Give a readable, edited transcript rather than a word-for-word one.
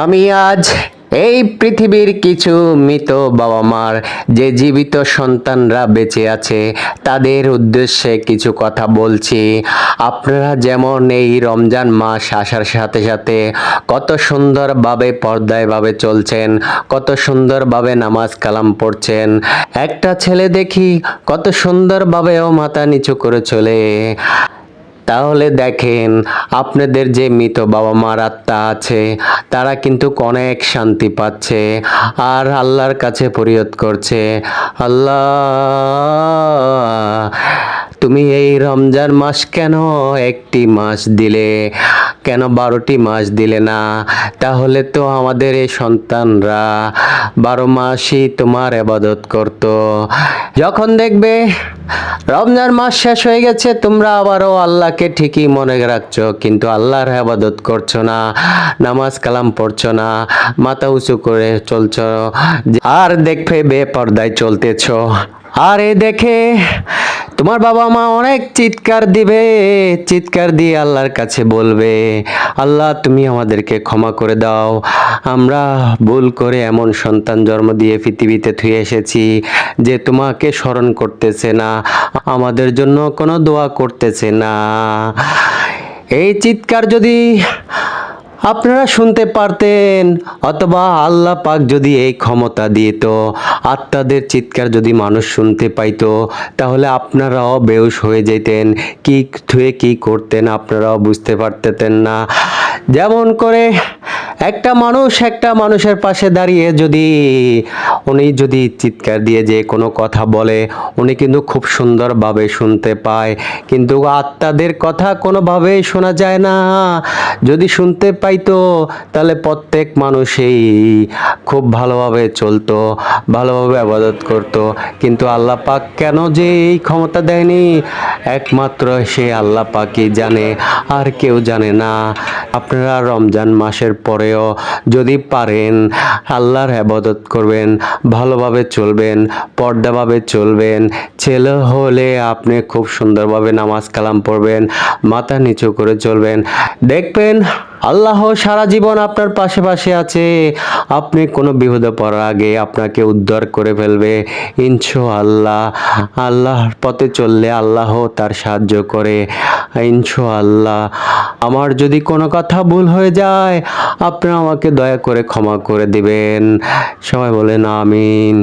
আমি আজ এই পৃথিবীর কিছু মৃত বাবা মার যে জীবিত সন্তানরা বেঁচে আছে তাদের উদ্দেশ্যে কিছু কথা বলছি। আপনারা যেমন এই রমজান মাস আসার সাথে সাথে কত সুন্দরভাবে পর্দায়ভাবে চলছেন, কত সুন্দরভাবে নামাজ কালাম পড়ছেন। একটা ছেলে দেখি কত সুন্দরভাবেও মাথা নিচু করে চলে। তাহলে দেখেন আপনাদের যে মৃত বাবা মার আত্মা আছে তারা কিন্তু অনেক শান্তি পাচ্ছে আর আল্লাহর কাছে ফরিয়াদ করছে, আল্লাহ তুমি এই রমজান মাস কেন একটি মাস দিলে, কেন 12টি মাস দিলে না? তাহলে তো আমাদের এই সন্তানরা 12 মাসই তোমার ইবাদত করত। যখন দেখবে রমজান মাস শেষ হয়ে গেছে তোমরা আবারও আল্লাহকে ঠিকই মনে রাখছো কিন্তু আল্লাহর ইবাদত করছো না, নামাজ কালাম পড়ছো না, মাথা উঁচু করে চলছো আর দেখবে বেপরদায় চলতেছো। আর এই দেখে তোমার বাবা মা অনেক চিৎকার দিবে, চিৎকার দিয়ে আল্লাহর কাছে বলবে, আল্লাহ তুমি আমাদেরকে ক্ষমা করে দাও, আমরা ভুল করে এমন সন্তান জন্ম দিয়ে পৃথিবীতে থুয়ে এসেছি যে তোমাকে স্মরণ করতেছে না, আমাদের জন্য কোনো দোয়া করতেছে না। এই চিৎকার যদি আপনারা শুনতে পারতেন অথবা আল্লাহ পাক যদি এই ক্ষমতা দিত, আত্মাদের চিৎকার যদি মানুষ শুনতে পাইতো তাহলে আপনারাও বেহুশ হয়ে যেতেন, কি থুয়ে কি করতেন আপনারাও বুঝতে পারতেন না। যেমন করে একটা মানুষের পাশে দাঁড়িয়ে যদি উনি যদি চিৎকার দিয়ে যে কোনো কথা বলে উনি কিন্তু খুব সুন্দরভাবে শুনতে পায়, কিন্তু আত্মাদের কথা কোনোভাবেই শোনা যায় না। যদি শুনতে পাইতো তাহলে প্রত্যেক মানুষই খুব ভালোভাবে চলতো, ভালোভাবে ইবাদত করতো, কিন্তু আল্লাহ পাক কেন যে এই ক্ষমতা দেয়নি একমাত্র সে আল্লাহ পাকই জানে, আর কেউ জানে না। আপনারা রমজান মাসের পরেও যদি পারেন আল্লাহর ইবাদত করবেন, ভালোভাবে চলবেন, পর্দাভাবে চলবেন। ছেলে হলে আপনি খুব সুন্দরভাবে নামাজ কালাম পড়বেন, মাথা নিচু করে চলবেন, দেখবেন আল্লাহ সারা জীবন আপনার পাশে পাশে আছে। আপনি কোনো বিপদে পড়ার আগে আপনাকে উদ্ধার করে ফেলবে ইনশাআল্লাহ। আল্লাহর পথে চললে আল্লাহ তার সাহায্য করে ইনশাআল্লাহ। আমার যদি কোনো কথা ভুল হয়ে যায় আপনি আমাকে দয়া করে ক্ষমা করে দিবেন। সবাই বলেন আমিন।